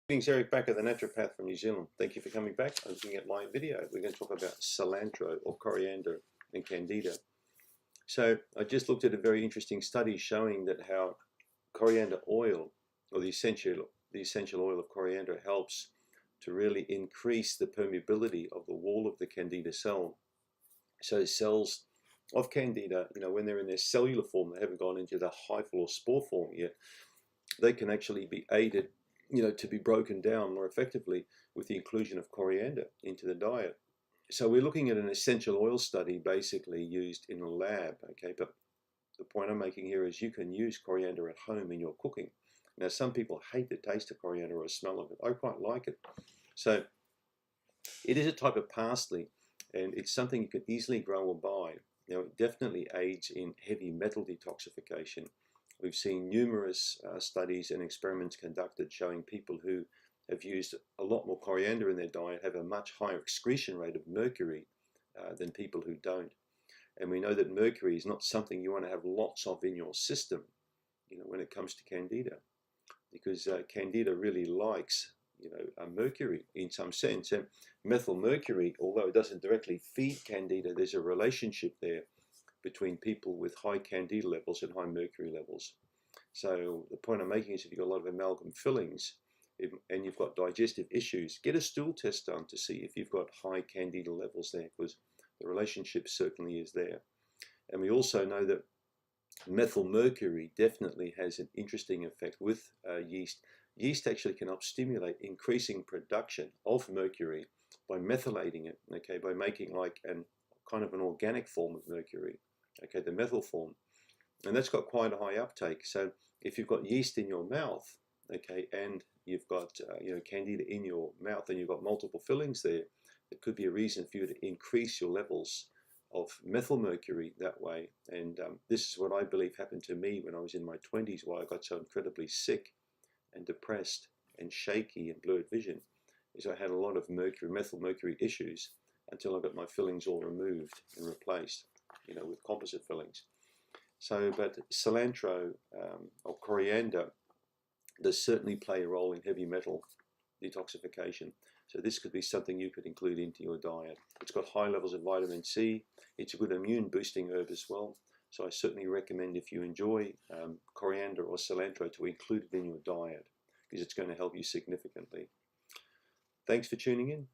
Greetings, Eric Bakker, the naturopath from New Zealand. Thank you for coming back and looking at my video. We're going to talk about cilantro or coriander and candida. So I just looked at a very interesting study showing that how coriander oil, or the essential oil of coriander, helps to really increase the permeability of the wall of the candida cell. So cells of candida, when they're in their cellular form, they haven't gone into the hyphae or spore form yet, they can actually be aided to be broken down more effectively with the inclusion of coriander into the diet. So we're looking at an essential oil study basically used in a lab, okay? But the point I'm making here is you can use coriander at home in your cooking. Now, some people hate the taste of coriander or smell of it. I quite like it. So it is a type of parsley, and it's something you can easily grow or buy. It definitely aids in heavy metal detoxification. We've seen numerous studies and experiments conducted showing people who have used a lot more coriander in their diet have a much higher excretion rate of mercury than people who don't. And we know that mercury is not something you want to have lots of in your system, when it comes to candida, because candida really likes, mercury in some sense. And methyl mercury, although it doesn't directly feed candida, there's a relationship there between people with high candida levels and high mercury levels. So the point I'm making is if you've got a lot of amalgam fillings and you've got digestive issues, get a stool test done to see if you've got high candida levels there, because the relationship certainly is there. And we also know that methyl mercury definitely has an interesting effect with yeast. Yeast actually can help stimulate increasing production of mercury by methylating it, okay, by making like an kind of an organic form of mercury, okay, the methyl form. And that's got quite a high uptake. So if you've got yeast in your mouth, okay, and you've got candida in your mouth and you've got multiple fillings there, it could be a reason for you to increase your levels of methyl mercury that way. And this is what I believe happened to me when I was in my 20s, why I got so incredibly sick and depressed and shaky and blurred vision, is I had a lot of methyl mercury issues until I got my fillings all removed and replaced, with composite fillings. So, but cilantro or coriander does certainly play a role in heavy metal detoxification. So this could be something you could include into your diet. It's got high levels of vitamin C. It's a good immune boosting herb as well. So I certainly recommend, if you enjoy coriander or cilantro, to include it in your diet, because it's going to help you significantly. Thanks for tuning in.